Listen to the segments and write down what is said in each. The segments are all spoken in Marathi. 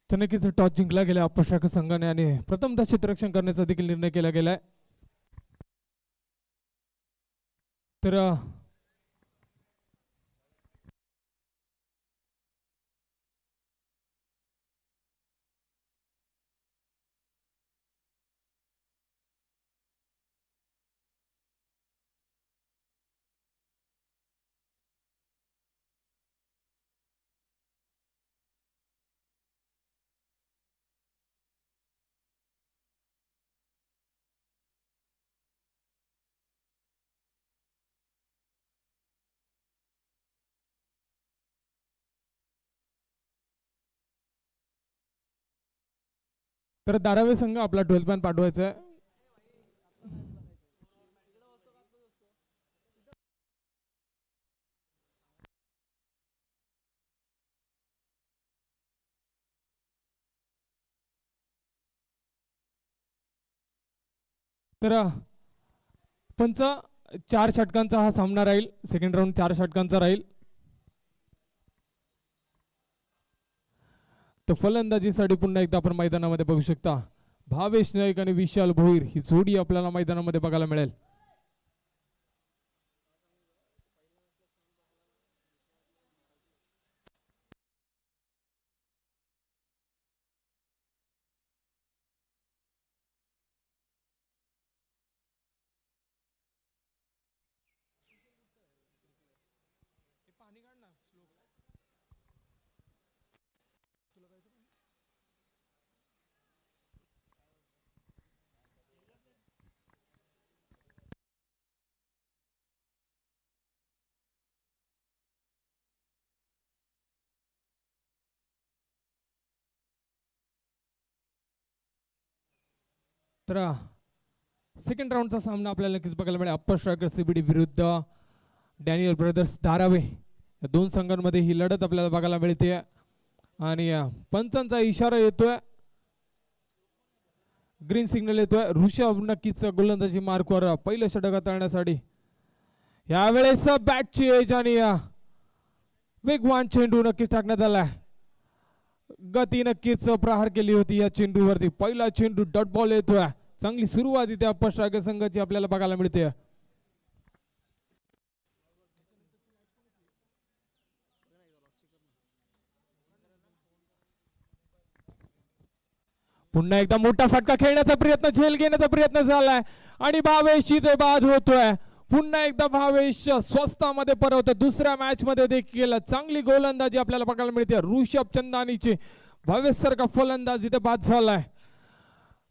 तर नक्कीच टॉस जिंकला गेला अपशाख संघाने आणि प्रथमतः क्षेत्ररक्षण करण्याचा देखील निर्णय केला गेलाय. तर तर धारावी संघ आपला 12 मॅन पाठवायचा आहे. तर पंच 4 षटकांचा हा सामना राहील. सेकंड राऊंड 4 षटकांचा राहील. तर फलंदाजीसाठी पुन्हा एकदा आपण मैदानामध्ये बघू शकता भावेश नाईक आणि विशाल भोईर ही जोडी आपल्याला मैदानामध्ये बघायला मिळेल. तर सेकंड राऊंडचा सामना आपल्याला नक्कीच बघायला मिळेल. अप्पर स्ट्रायकर सीबीडी विरुद्ध डॅनियल ब्रदर्स धारावे या दोन संघांमध्ये ही लढत आपल्याला बघायला मिळते आणि पंचांचा इशारा येतोय, ग्रीन सिग्नल येतोय. ऋषभ नक्कीच गोलंदाजी मार्कवर पहिलं षटक हाताळण्यासाठी यावेळेस बॅटची एज आणि वेगवान चेंडू नक्कीच टाकण्यात आलाय. गती नक्कीच प्रहार केली होती या चेंडूवरती. पहिला चेंडू डॉट बॉल येतोय. चांगली सुरुवात इथे अप्पर स्ट्रायकर संघाची आपल्याला बघायला मिळते. पुन्हा एकदा मोठा फटका खेळण्याचा प्रयत्न, झेल घेण्याचा प्रयत्न झालाय आणि भावेश इथे बाद होतोय. पुन्हा एकदा भावेश स्वस्तामध्ये परवतोय. दुसऱ्या मॅच मध्ये देखील चांगली गोलंदाजी आपल्याला बघायला मिळते ऋषभ चंदानीची. भावेश सारखा फलंदाज इथे बाद झालाय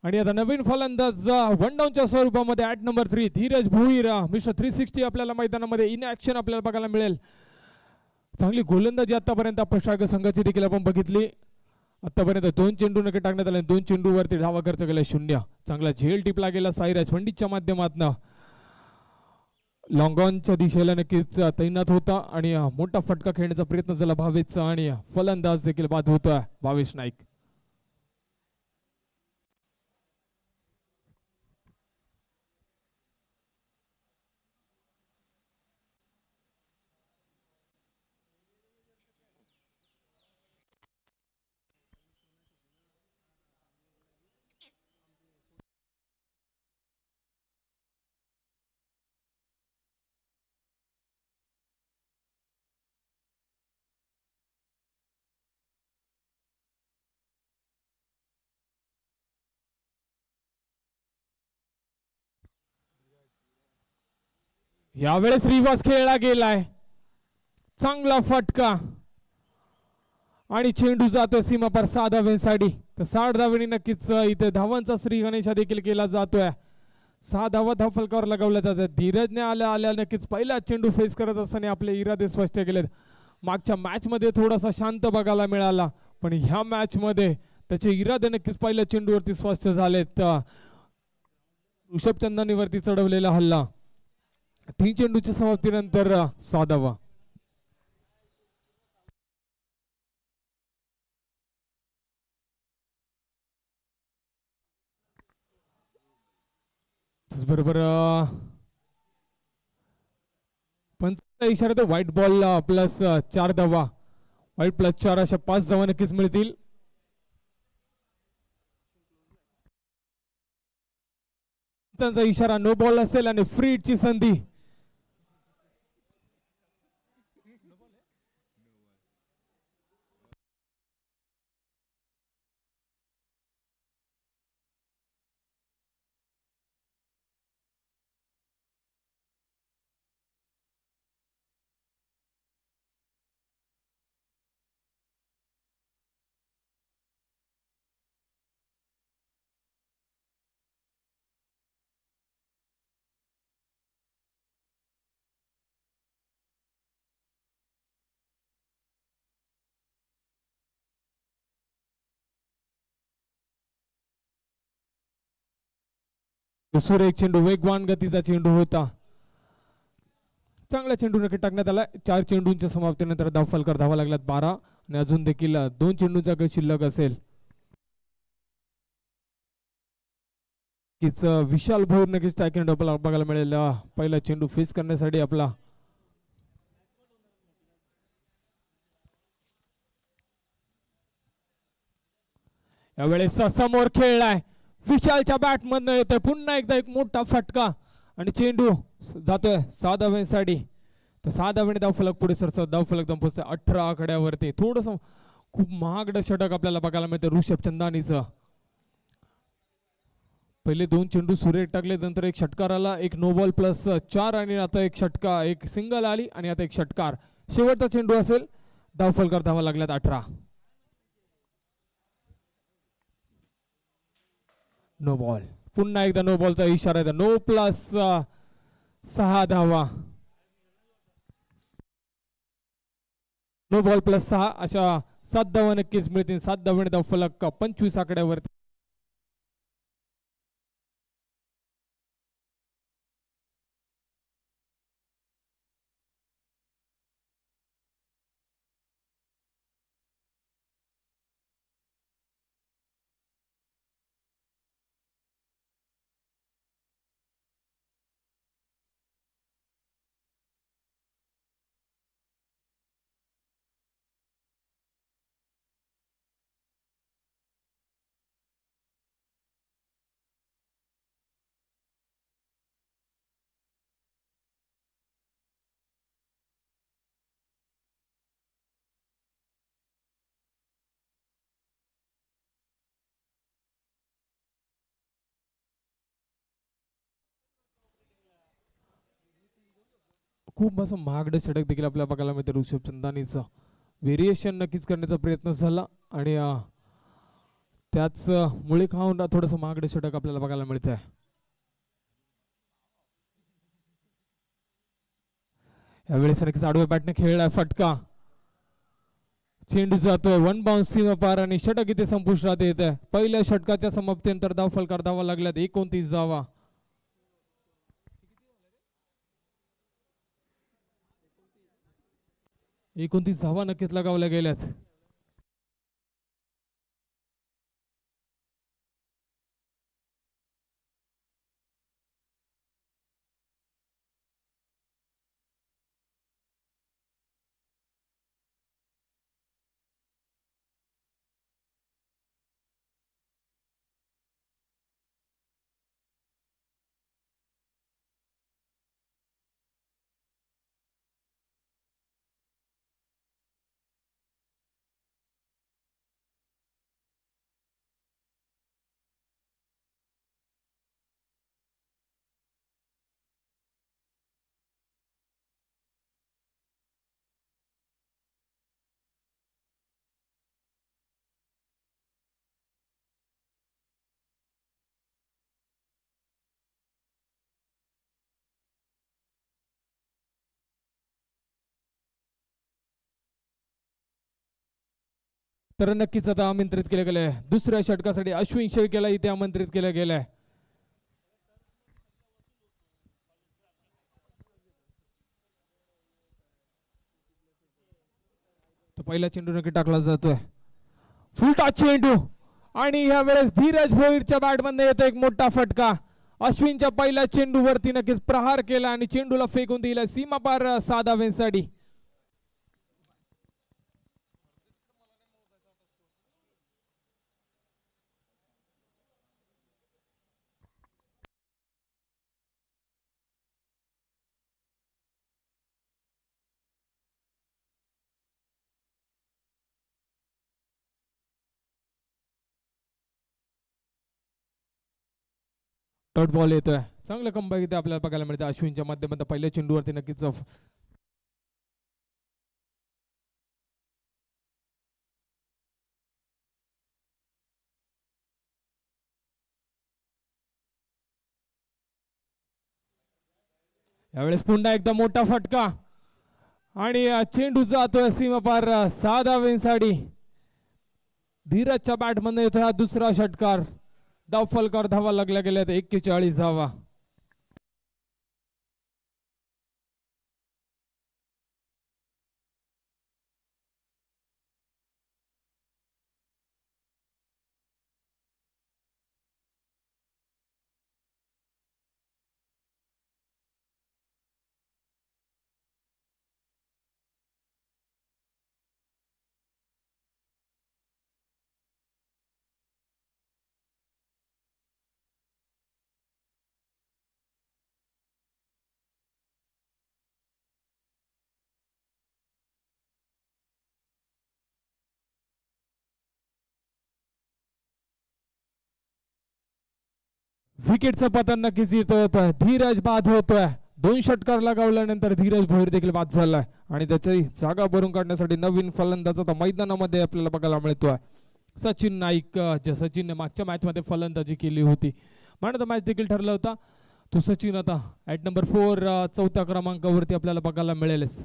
आणि आता नवीन फलंदाज वन डाऊनच्या स्वरूपामध्ये at number 3 Dheeraj Bhoir mister 360 आपल्याला मैदानामध्ये इन ऍक्शन आपल्याला बघायला मिळेल. चांगली गोलंदाजी आतापर्यंत अपशाख संघाची देखील आपण बघितली. आतापर्यंत 2 चेंडू नक्की टाकण्यात आले. 2 चेंडूवरती धावा खर्च केला 0. चांगला झेल टिपला गेला साईराज पंडितच्या माध्यमातून. लॉंगॉनच्या दिशेला नक्कीच तैनात होता आणि मोठा फटका खेळण्याचा प्रयत्न झाला भावेशचा आणि फलंदाज देखील बाद होतोय भावेश नाईक. यावेळेस रिवर्स खेळला गेलाय. चांगला फटका आणि चेंडू जातोय सीमापार 6 धावांसाठी. तर 60 धावांनी नक्कीच इथे धावांचा श्री गणेशा देखील केला जातोय. 6 धावा धावफलकावर लगावल्या जातात. धीरजने आल्या नक्कीच पहिला चेंडू फेस करत असताना आपले इरादे स्पष्ट केलेत. मागच्या मॅच मध्ये थोडासा शांत बघायला मिळाला, पण ह्या मॅच मध्ये त्याचे इरादे नक्कीच पहिल्या चेंडूवरती स्पष्ट झालेत. ऋषभ चंदानीवरती चढवलेला हल्ला 3 चेंडूच्या समाप्तीनंतर 6 धावा. बरोबर पंचा इशारा तो व्हाईट बॉल प्लस 4 धावा. व्हाईट प्लस 4 अशा 5 धावा नक्कीच मिळतील. त्यांचा इशारा नो बॉल असेल आणि फ्री ची संधी. दुसरा एक चेंडू वेगवान गतीचा चेंडू होता. चांगला चेंडू नक्की टाकण्यात आला. 4 चेंडूंच्या समाप्तीनंतर धाव फलकर धावा लागल्यात 12 आणि अजून देखील 2 चेंडूंचा गट शिल्लक असेल. कीच विशाल भोर नक्कीच टाकीन डबल बघायला मिळेल. पहिला चेंडू फेस करण्यासाठी आपला यावेळेस समोर खेळलाय. विशालच्या बॅट मधनं येतोय पुन्हा एकदा एक मोठा फटका आणि चेंडू जातोय 6 धावांसाठी. तर 6 धावांनी धावफलक पुढे सरसत धावफलक पोहोचतोय 18 आकड्यावरती. थोडस खूप महागडं षटक आपल्याला बघायला मिळतं ऋषभ चंदानीचं. पहिले 2 चेंडू सुरेख टाकले, नंतर एक षटकार आला, एक नो बॉल प्लस 4 आणि आता एक षटकार, एक सिंगल आली आणि आता एक षटकार. शेवटचा चेंडू असेल. धावफलकर धावा लागल्यात 18. No ball. पुन्हा एकदा नो बॉलचा इशारा आहे. नो प्लस 6 धावा. नो बॉल प्लस 6 अशा 7 धावा नक्कीच मिळतील. 7 धावांनी धावफलक 25 आकड्यावरती. खूप असं महागडं षटक देखील आपल्याला बघायला मिळतं ऋषभ चंदानीचं. व्हेरिएशन नक्कीच करण्याचा प्रयत्न झाला आणि त्याच मुळे खाऊन थोडंसं महागडं षटक आपल्याला बघायला मिळत आहे. यावेळेस नक्कीच आडव्या बॅटने खेळलाय फटका. चेंडू जातोय 1 बाउन्स सीमा पार आणि षटक इथे संपुष्टात येत आहे. पहिल्या षटकाच्या समाप्तीनंतर धाव फलकार धावा लागल्यात 29 धावा. 29 धावा नक्कीच लगावल्या गेल्यात. तर नक्कीच आता आमंत्रित केलं गेलंय दुसऱ्या षटकासाठी अश्विन शेळकेला इथे आमंत्रित केलं गेलंय. तर पहिला चेंडू नक्की टाकला जातोय. फुलटा चेंडू आणि ह्या वेळेस धीरज भोईरच्या बॅटमध्ये येतो एक मोठा फटका. अश्विनच्या पहिल्या चेंडूवरती नक्कीच प्रहार केला आणि चेंडूला फेकून दिला सीमा पार 6 धावांसाठी. डॉट बॉल येतोय. चांगलं कंबॅक इथे आपल्याला बघायला मिळतं अश्विनच्या माध्यमातून पहिल्या चेंडूवरती नक्कीच यावेळेस पुन्हा एकदा मोठा फटका आणि चेंडू जातोय सीमापार 6 धावांसाठी. धीरजच्या बॅटमधून येतोय हा दुसरा षटकार. धाव फलकार धावा लागल्या गेल्यात 41 धावा. विकेटचं पतन नक्कीच येत होतं. धीरज बाद होतोय. 2 षटकार लगावल्यानंतर धीरज भोईर देखील बाद झालाय आणि त्याची जागा भरून काढण्यासाठी नवीन फलंदाज आता मैदानामध्ये आपल्याला बघायला मिळतोय. सचिन नाईक, जे सचिनने मागच्या मॅच मध्ये फलंदाजी केली होती, मॅन ऑफ द मॅच देखील ठरला होता. तो सचिन आता ॲट नंबर 4 चौथ्या क्रमांकावरती आपल्याला बघायला मिळेलच.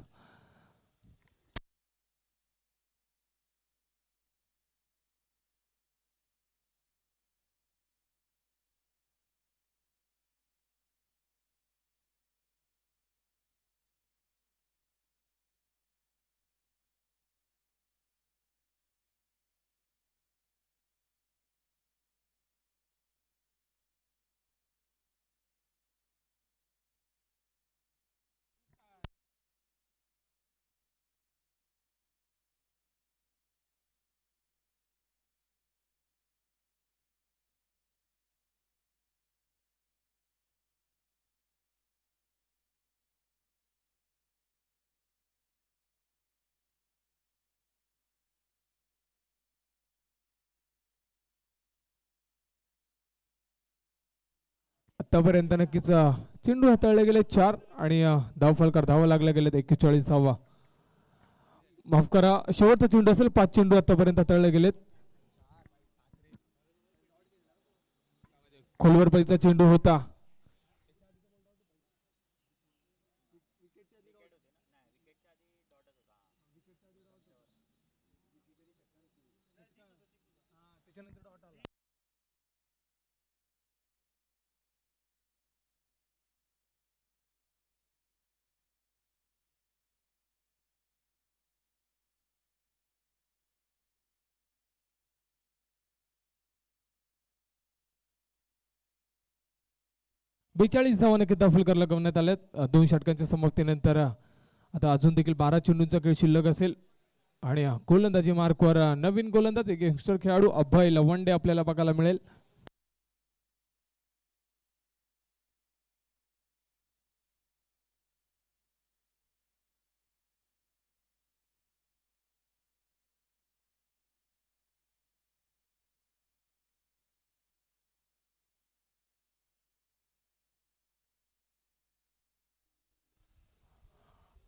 आतापर्यंत नक्कीच चेंडू हाताळले गेले 4 आणि धाव फलकार धावा लागल्या गेलेत 41 धावा. माफ करा, शेवटचा चेंडू असेल. 5 चेंडू आतापर्यंत हाताळले गेलेत. खोलवर पैचा चेंडू होता. बेचाळीस धावा नक्की फलकार लगवण्यात आल्यात 2 षटकांच्या समाप्तीनंतर. आता अजून देखील 12 चेंडूंचा खेळ शिल्लक असेल आणि गोलंदाजी मार्कवर नवीन गोलंदाज एक यंगस्टर खेळाडू अभय लवंडे आपल्याला बघायला मिळेल.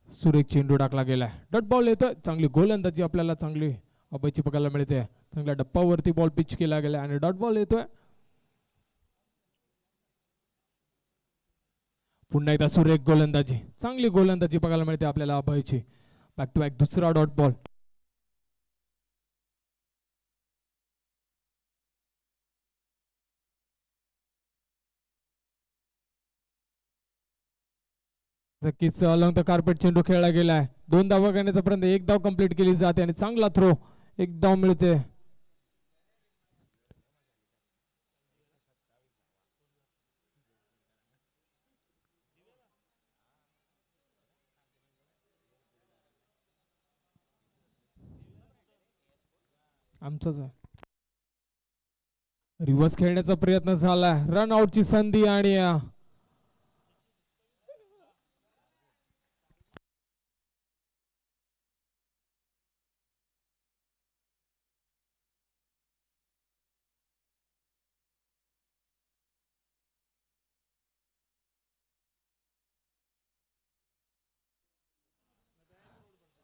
सुरेख चेंडू टाकला गेलाय. डॉट बॉल येतोय. चांगली गोलंदाजी आपल्याला चांगली अभयची बघायला मिळते. चांगल्या डप्पावरती बॉल पिच केला गेला आणि डॉट बॉल येतोय. पुन्हा एकदा सुरेख गोलंदाजी, चांगली गोलंदाजी बघायला मिळते आपल्याला अभयची. बॅक टू बॅक दुसरा डॉट बॉल. नक्कीच अलंग कार्पेट चेंडू खेळला गेलाय. 2 धावा करण्याचा पर्यंत 1 धाव कंप्लीट केली जाते आणि चांगला थ्रो, 1 धाव मिळते. आमचाच आहे. रिव्हर्स खेळण्याचा प्रयत्न झाला. रन आउटची संधी आणि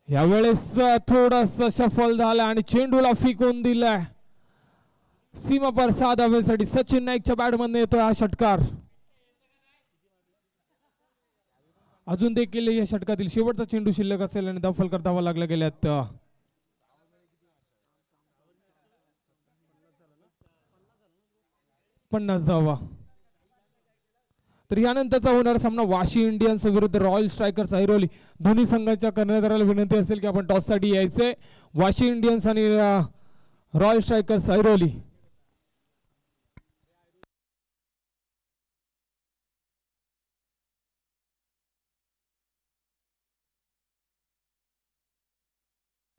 यावेळेस थोडस सफल झालं आणि चेंडूला फेकून दिलाय सीमा पर धावेसाठी. सचिन नाईकच्या बॅटमधून येतोय हा षटकार. अजून देखील या षटकातील शेवटचा चेंडू शिल्लक असेल आणि धाव फलक धावा लागल्या गेल्यात. पन्नास धावा. तर यानंतरचा होणारा सामना वाशी इंडियन्स विरुद्ध रॉयल स्ट्रायकर्स ऐरोली. दोन्ही संघाच्या कर्णधाराला विनंती असेल की आपण टॉस साठी यायचे. वाशी इंडियन्स आणि रॉयल स्ट्रायकर्स ऐरोली.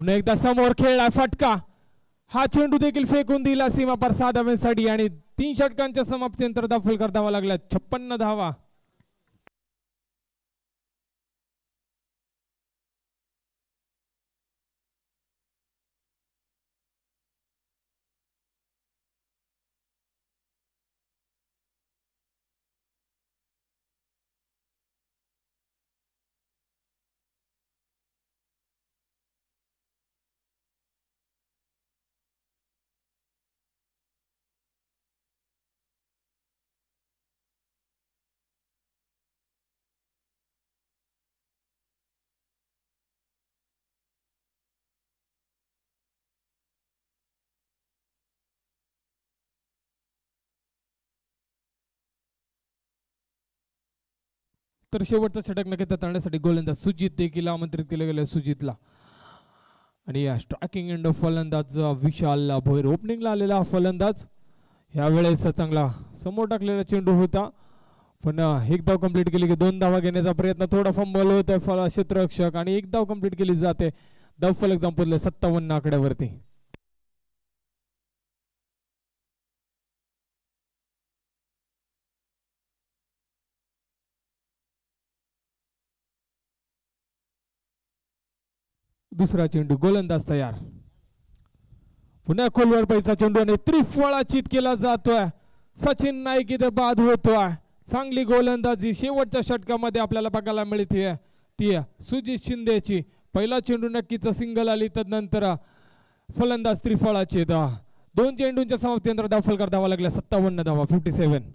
पुन्हा एकदा समोर खेळला फटका. हा चेंडू देखील फेकून दिला सीमा पार 6 धावांसाठी आणि 3 षटकांच्या समाप्तीनंतर धाव फलक धावा लागल्या 56 धावा. तर शेवटचा षटक नक्की टाळण्यासाठी गोलंदाज सुजित देखील आमंत्रित केले गेले. सुजितला आणि या स्ट्रायकिंग एंड फलंदाज विशाल भोईर. ओपनिंगला आलेला फलंदाज ह्यावेळेस चांगला समोर टाकलेला चेंडू होता पण एक धाव कंप्लीट केली की 2 धावा घेण्याचा प्रयत्न. थोडा फंबल होत आहे क्षेत्ररक्षक आणि एक धाव कंप्लीट केली जाते. धाव फलक संपले 57 आकड्यावरती. दुसरा चेंडू गोलंदाज तयार. पुन्हा खोलवर पैसा चेंडू आणि त्रिफळाचित केला जातोय. सचिन नाईक इथे बाद होतोय. चांगली गोलंदाजी शेवटच्या षटकामध्ये आपल्याला बघायला मिळते ती सुजित शिंदेची. पहिला चेंडू नक्कीच सिंगल आली तदनंतर फलंदाज त्रिफळाचे 2 चेंडूंच्या समाप्तीनंतर धाव फलक धावा लागल्या 57 धावा 57.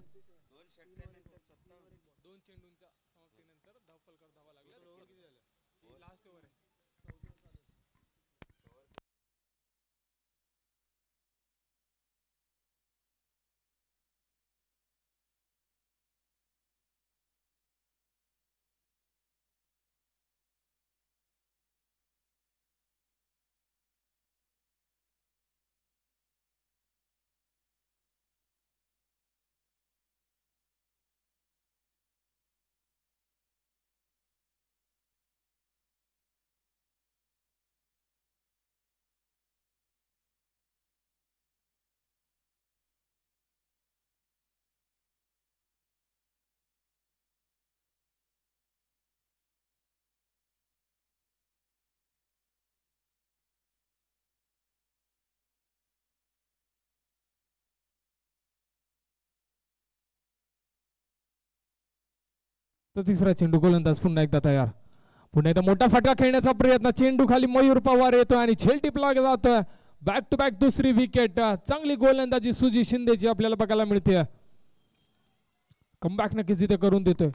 तर तिसरा चेंडू गोलंदाज पुन्हा एकदा तयार. पुन्हा एकदा मोठा फटका खेळण्याचा प्रयत्न. चेंडू खाली मयूर पवार येतोय आणि झेल टिपला जातोय. बॅक टू बॅक दुसरी विकेट. चांगली गोलंदाजी सुजित शिंदेची आपल्याला बघायला मिळते. कमबॅक नक्कीच इथे करून देतोय.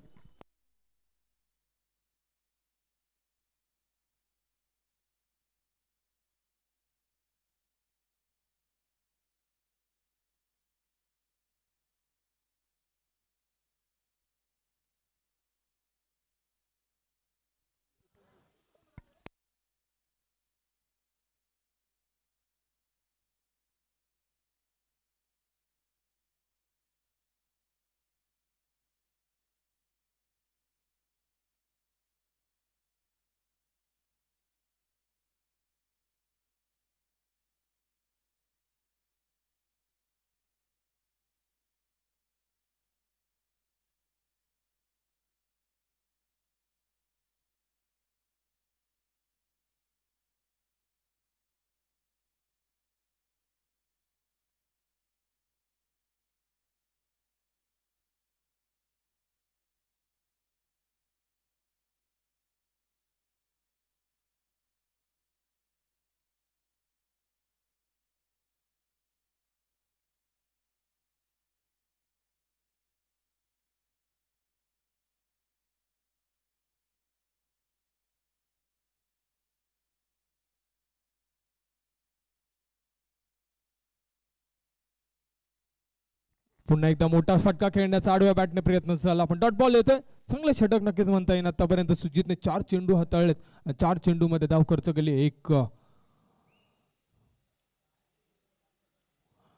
पुन्हा एकदा मोठा फटका खेळण्याचा आडव्या बॅटने प्रयत्न झाला, पण डॉट बॉल येतोय. चांगलं षटक नक्कीच म्हणता येईल. आतापर्यंत सुजितने 4 चेंडू हाताळलेत. 4 चेंडू मध्ये धाव खर्च केली एक.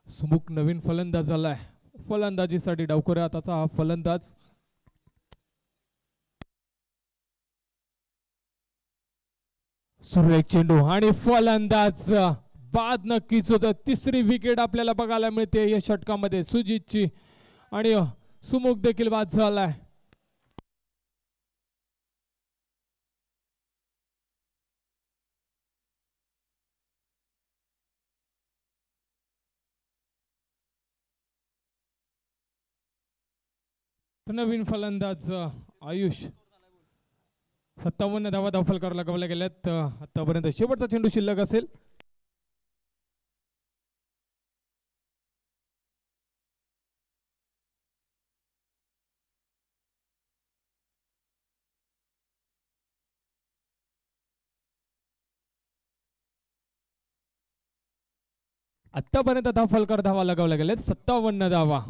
सुमुख नवीन फलंदाज झालाय. फलंदाजीसाठी डावखोऱ्या हाताचा हा फलंदाज. सुरेख चेंडू आणि फलंदाज बाद नक्कीच होतं. तिसरी विकेट आपल्याला बघायला मिळते या षटकामध्ये सुजितची, आणि सुमुख देखील बाद झालाय. नवीन फलंदाज आयुष. 57 धावा धावफलकावर लगावल्या गेल्यात. आतापर्यंत शेवटचा चेंडू शिल्लक असेल. आतापर्यंत धावफलकावर धावा लगावल्या गेल्यात 57 धावा.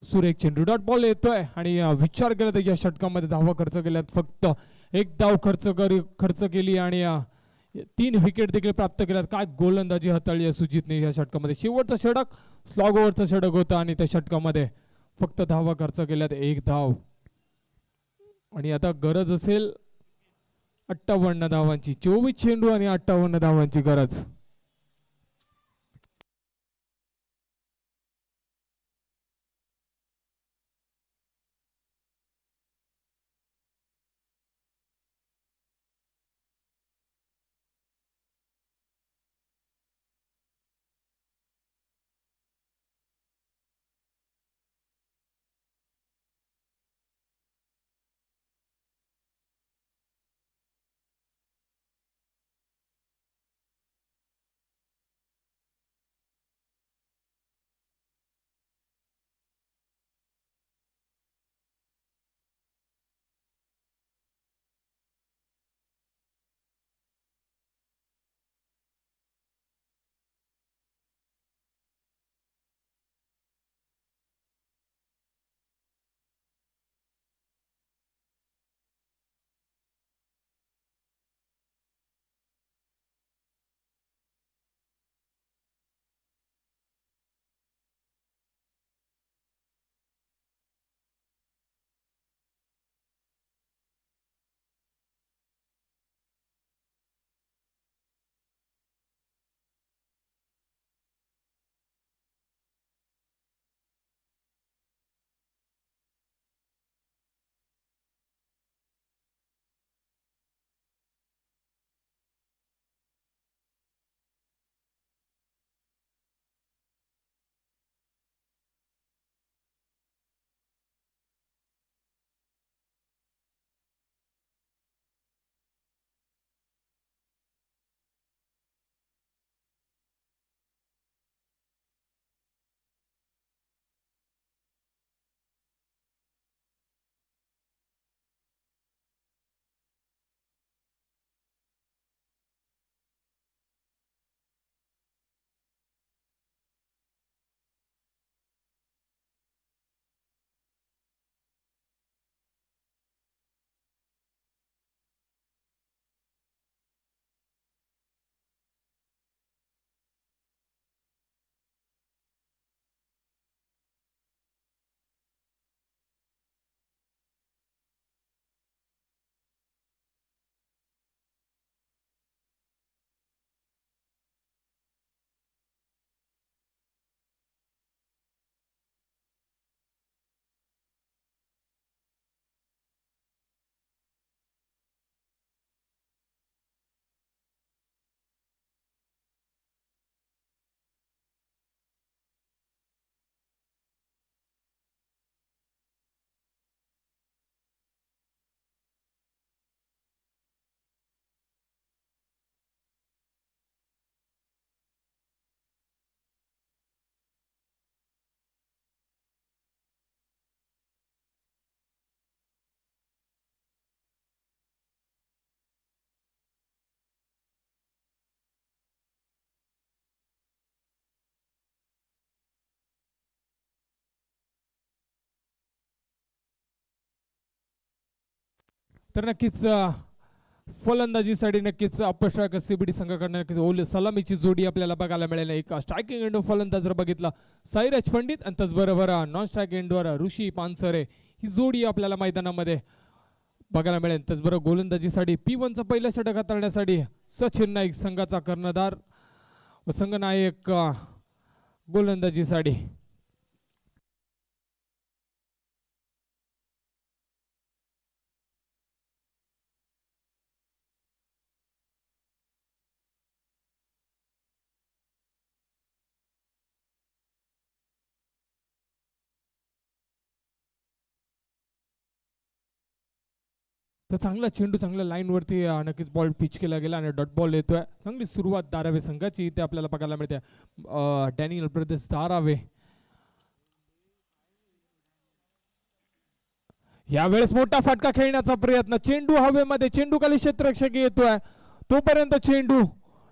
सुरेख चेंडू, डॉट बॉल येतोय, आणि विचार केला तर या षटकामध्ये धावा खर्च केल्यात. फक्त एक धाव खर्च केली आणि 3 विकेट देखील प्राप्त केल्यात. काय गोलंदाजी हाताळली आहे सुजितने या षटकामध्ये. शेवटचं षटक स्लॉग ओव्हरचं षटक होतं, आणि त्या षटकामध्ये फक्त धावा खर्च केल्यात, एक धाव. आणि आता गरज असेल 58 धावांची. 24 चेंडू आणि 58 धावांची गरज. तर नक्कीच फलंदाजीसाठी नक्कीच अपस्ट्रायकर सीबीडी संघाकडनं नक्कीच ओले सलामीची जोडी आपल्याला बघायला मिळेल. एक स्ट्रायकिंग एंडवर फलंदाज जर बघितला साईराज पंडित आणि त्याचबरोबर नॉन स्ट्रायक एंडवर ऋषी पानसरे ही जोडी आपल्याला मैदानामध्ये बघायला मिळेल. त्याचबरोबर गोलंदाजीसाठी P1चा पहिला षटक हाताळण्यासाठी सचिन नाईक संघाचा कर्णधार व संघनायक गोलंदाजीसाठी. तर चांगला चेंडू चांगल्या लाईनवरती नक्कीच बॉल पिच केला गेला आणि डॉट बॉल येतोय. चांगली सुरुवात धारावे संघाची इथे आपल्याला बघायला मिळते. डॅनियल ब्रदर्स धारावे यावेळेस मोठा फटका खेळण्याचा प्रयत्न, चेंडू हवेमध्ये, चेंडू खाली क्षेत्ररक्षक येतोय तोपर्यंत चेंडू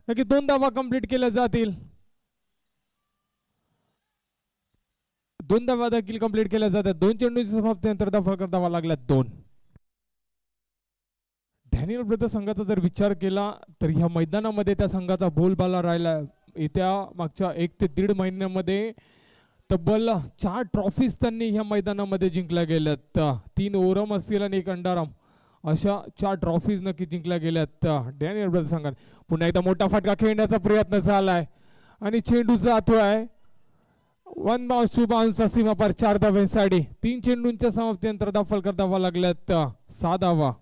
नक्की 2 धावा कंप्लीट केल्या जातील. 2 धावा देखील कंप्लीट केल्या जातात. 2 चेंडूची समाप्तीनंतर धावा लागल्या 2. डॅनियल ब्रदर्स संघाचा जर विचार केला तर ह्या मैदानामध्ये त्या संघाचा बोलबाला राहिला. येत्या मागच्या 1 ते 1.5 महिन्यामध्ये तब्बल 4 ट्रॉफीज त्यांनी ह्या मैदानामध्ये जिंकल्या गेल्यात. 3 ओरम असतील आणि 1 अंडाराम अशा 4 ट्रॉफीज नक्की जिंकल्या गेल्यात डॅनियल ब्रदर्स संघाने. पुन्हा एकदा मोठा फटका खेळण्याचा प्रयत्न झालाय आणि चेंडू जातोय 1 बाउन्स 2 बाउन्सचा सीमा पार 4 धाव्यांसाठी. 3 चेंडूंच्या समाप्तीनंतर दाफलकर धावा लागल्यात 6 धावा.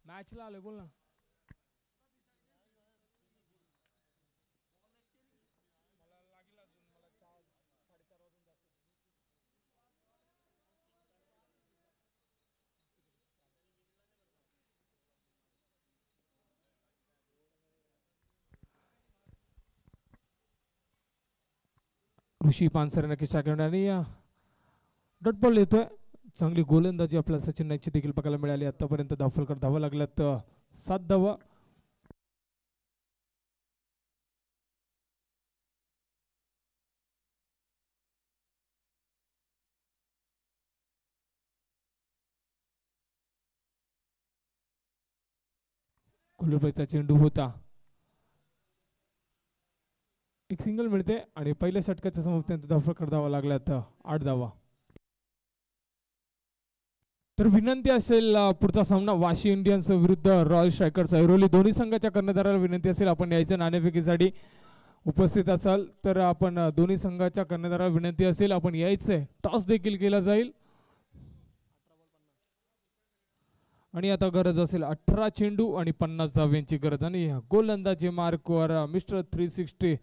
मॅचला आले बोल ना. ऋषी पानसरे नक्कीच टाकून आणि डॉट बॉल येतोय. चांगली गोलंदाजी आपल्याला सचिन नाईकची देखील बघायला मिळाली. आतापर्यंत दाफलकर धावा लागल्यात 7 धावा. कोल्हापूरचा चेंडू होता, एक सिंगल मिळते आणि पहिल्या षटकाच्या समाप्तीनंतर दाफलकर धावा लागल्यात 8 धावा. तर विनंती असेल पुढचा सामना वाशी इंडियन्स विरुद्ध रॉयल स्ट्रायकर्स ऐरोली दोन्ही संघाच्या कर्णधाराला विनंती असेल आपण यायचं नाणेफेकीसाठी उपस्थित असाल तर आपण दोन्ही संघाच्या कर्णधाराला विनंती असेल आपण यायचंय. टॉस देखील केला जाईल आणि आता गरज असेल 18 चेंडू आणि 50 धाव्यांची गरज आणि गोलंदाजी मार्कवर मिस्टर 360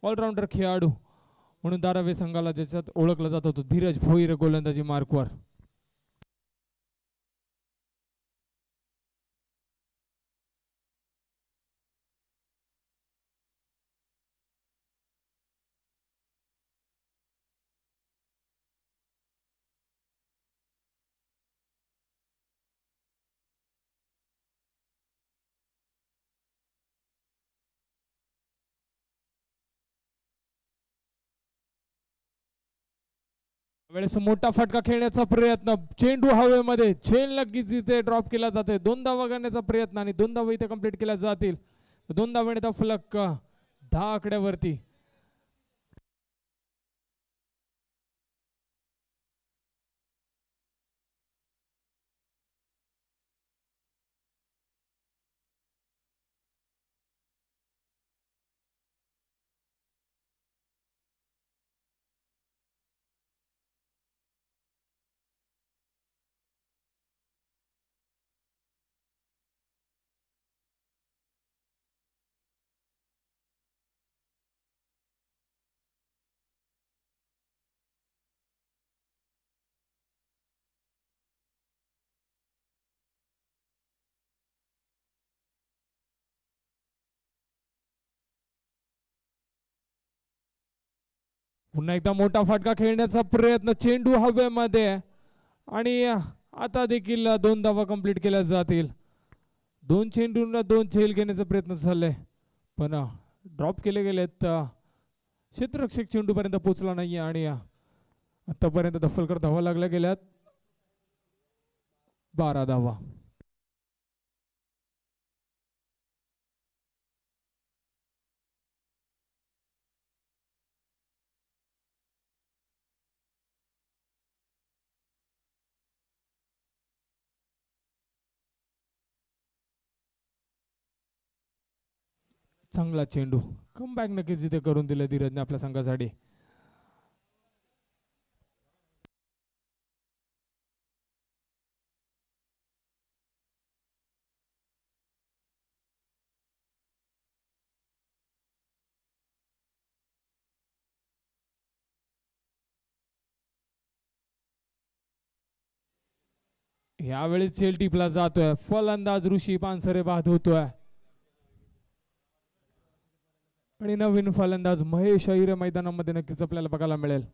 ऑलराऊंडर खेळाडू म्हणून धारावे संघाला ज्याच्यात ओळखला जात होतो धीरज भोईर गोलंदाजी मार्कवर. वेळेस मोठा फटका खेळण्याचा प्रयत्न, चेंडू हवेमध्ये, झेल नक्कीच इथे ड्रॉप केला जाते. 2 धावा करण्याचा प्रयत्न आणि 2 धावा इथे कंप्लीट केल्या जातील. 2 धावांचा फलक 10 आकड्यावरती. पुन्हा एकदा मोठा फटका खेळण्याचा प्रयत्न, चेंडू हवेमध्ये आणि आता देखील 2 धावा कंप्लीट केल्या जातील. 2 चेंडूंना 2 झेल घेण्याचा प्रयत्न झालाय पण ड्रॉप केले गेलेत. क्षेत्ररक्षक चेंडूपर्यंत पोहोचला नाहीये आणि आतापर्यंत दफलकर धावा लागल्या गेल्यात. 12 धावा. चांगला चेंडू, कमबॅक नक्कीच इथे करून दिलं धीरजने आपल्या संघासाठी. यावेळी चेल टिपला जातोय. फलंदाज ऋषी पानसरे बाद होतोय आणि नवीन फलंदाज महेश अहिरे मैदानामध्ये नक्कीच आपल्याला बघायला मिळेल.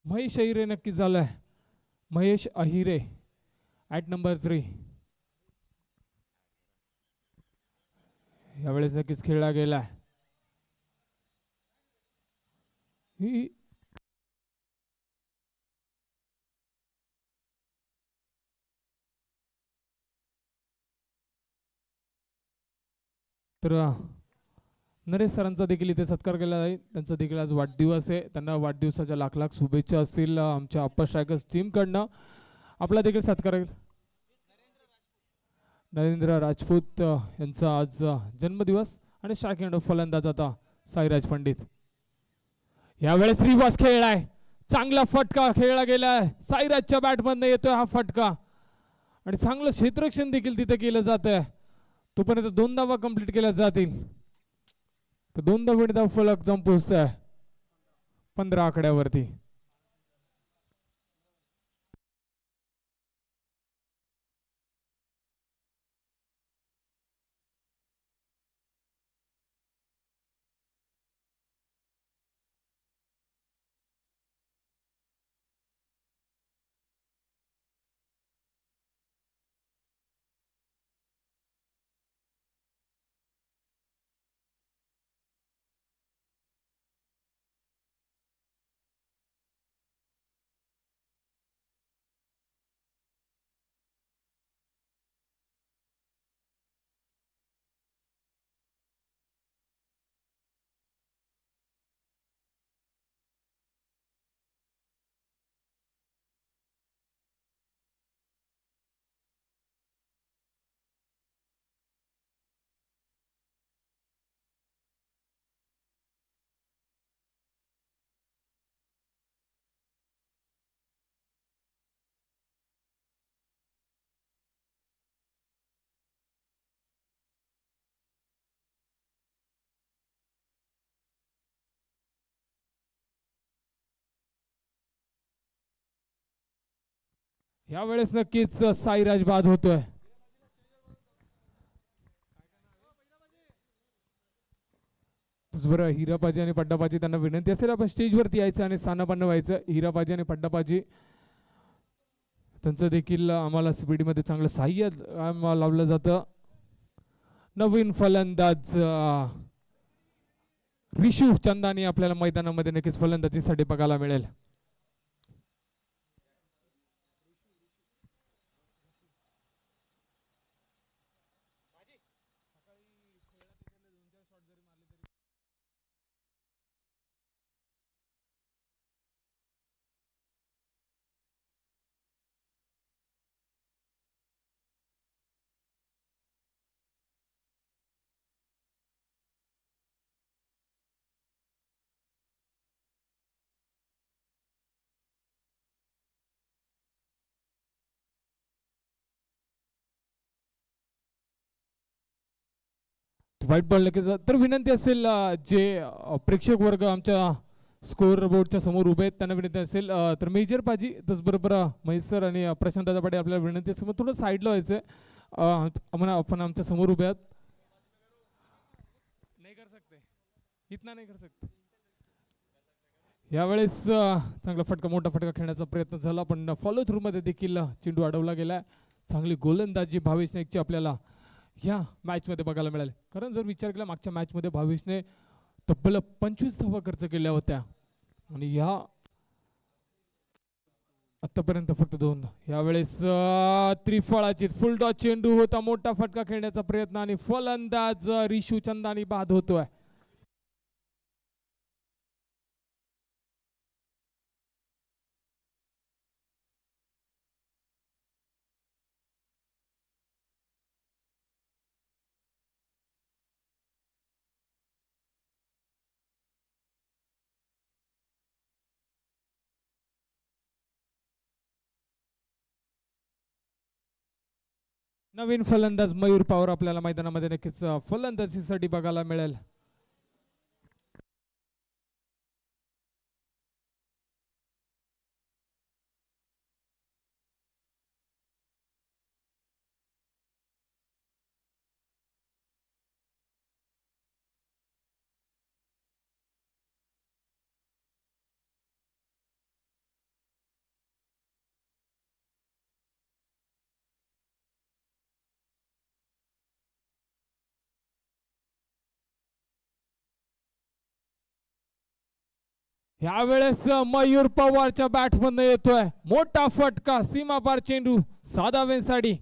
महेश अहिरे नक्की झालाय. महेश अहिरे ॲट नंबर 3 यावेळेस नक्कीच खेळला गेला. ही तर नरेश सरांचा देखील इथे सत्कार केला जाईल. त्यांचा देखील आज वाढदिवस आहे. त्यांना वाढदिवसाच्या लाख लाख शुभेच्छा असतील आमच्या अप्पर स्ट्रायकर्स टीमकडनं. आपला देखील सत्कार नरेंद्र राजपूत यांचा आज जन्मदिवस आणि स्ट्रायकिंग फलंदाज आता साईराज पंडित. यावेळेस रिवर्स खेळलाय, चांगला फटका खेळला गेलाय. साईराजच्या बॅटमधनं येतोय हा फटका आणि चांगलं क्षेत्ररक्षण देखील तिथे केलं जात आहे. तोपर्यंत 2 धावा कंप्लीट केल्या जातील. तर 2 धावांनी फलक जाऊन पोहोचतोय 15 आकड्यावरती. यावेळेस नक्कीच साईराज बाद होतोय. बरं, हिराबाजी आणि पड्डाबाजी त्यांना विनंती असेल आपण स्टेजवरती यायचं आणि स्थानापन्न व्हायचं. हिराबाजी आणि पड्डाबाजी त्यांचं देखील आम्हाला स्पीड मध्ये चांगलं साह्य लावलं जातं. नवीन फलंदाज रिशू चंदानी आपल्याला मैदानामध्ये नक्कीच फलंदाजीसाठी बघायला मिळेल. व्हाईट बॉल लगेच तर विनंती असेल जे प्रेक्षक वर्ग आमच्या स्कोर बोर्डच्या समोर उभे आहेत त्यांना विनंती असेल तर मेजर पाजी त्याचबरोबर महेश सर आणि प्रशांत दादा पाटील आपल्याला विनंती असेल मग थोडं साईडला व्हायचं आपण आमच्या समोर उभे आहात नाही कर सकते इतना नाही कर सकते यावेळेस चांगला फटका मोठा फटका खेळण्याचा प्रयत्न झाला पण फॉलो थ्रू मध्ये देखील चेंडू अडवला गेला चांगली गोलंदाजी भावेश नाईकची आपल्याला या मॅच मध्ये बघायला मिळाले कारण जर विचार केला मागच्या मॅच मध्ये भावेशने तब्बल 25 धावा खर्च केल्या होत्या आणि या आतापर्यंत फक्त 2 यावेळेस त्रिफळाची फुल टॉस चेंडू होता मोठा फटका खेळण्याचा प्रयत्न आणि फलंदाज रिशू चंदानी बाद होतोय नवीन फलंदाज मयूर पवार आपल्याला मैदानामध्ये नक्कीच फलंदाजीसाठी बघायला मिळेल यावेळेस मयूर पवारच्या बॅटमधनं येतोय मोठा फटका सीमापार चेंडू साधा वेंसाडी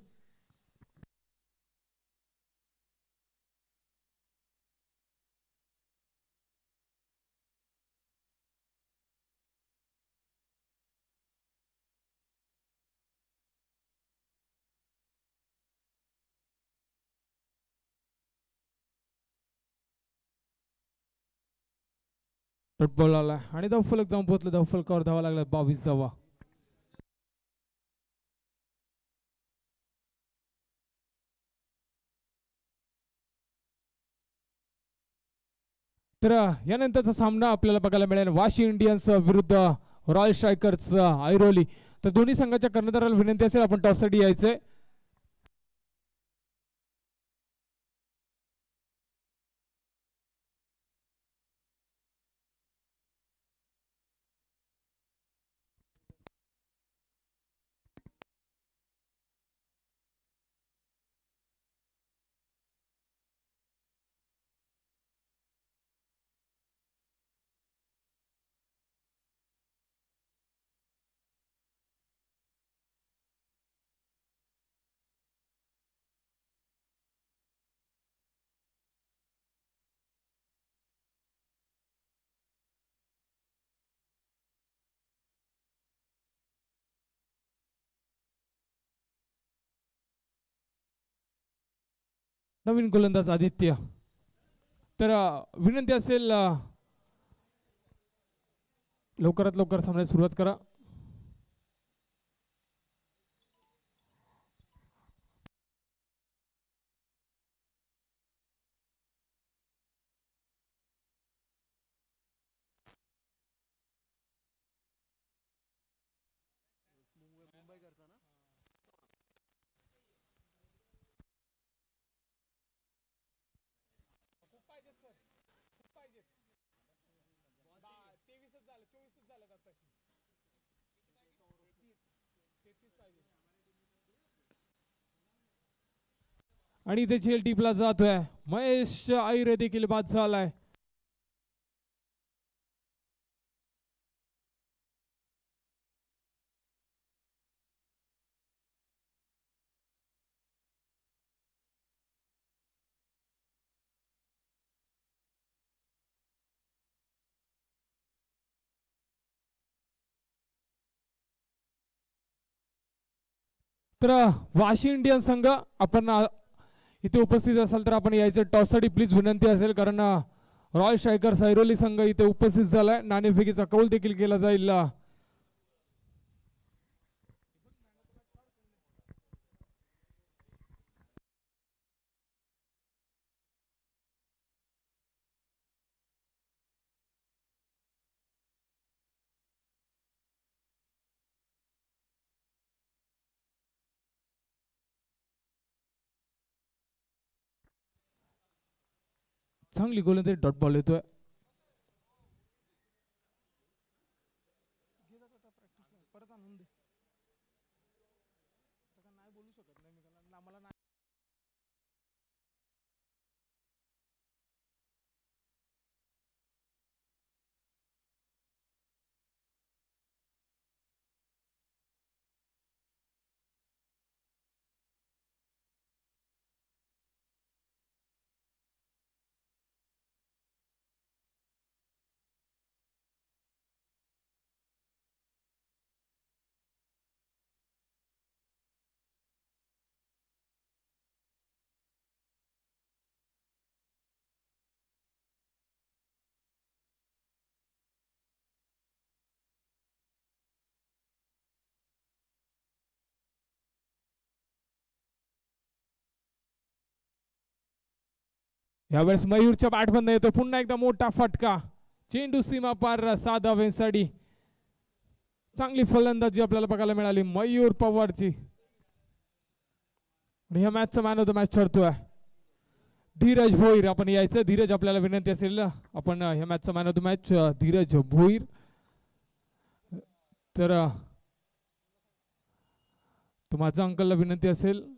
फुटबॉल आला आणि धावफलक जाऊन पोहोचलं धावफलकावर धावा लागला 22 धावा तर यानंतरचा सामना आपल्याला बघायला मिळेल वाशी इंडियन्स विरुद्ध रॉयल स्ट्रायकर्स ऐरोली तर दोन्ही संघाच्या कर्णधाराला विनंती असेल आपण टॉससाठी यायचंय नवीन गोलंदाज आदित्य तर विनंती असेल लवकरात लवकर सामन्यास सुरुवात करा आणि इथे झेल टीपला जातोय महेश आयरे देखील बाद झालाय तर वाशी इंडियन संघ आपण इथे उपस्थित असाल तर आपण यायचं टॉससाठी प्लीज विनंती असेल कारण रॉयल स्ट्रायकर्स ऐरोली संघ इथे उपस्थित झालाय नाणेफेकीचा कौल देखील केला जाईल चांगली गोलंदाजी, डॉट बॉल येतोय. यावेळेस मयूरच्या बॅटमधून येतो पुन्हा एकदा मोठा फटका, चेंडू सीमा पार 6 धावांसाठी. चांगली फलंदाजी आपल्याला बघायला मिळाली मयूर पवारची. ह्या मॅचचा मॅन ऑफ द मॅच ठरतोय धीरज भोईर. आपण यायचं धीरज, आपल्याला विनंती असेल आपण ह्या मॅचचा man of the match Dheeraj Bhoir. तर तुम्हाला अंकलला विनंती असेल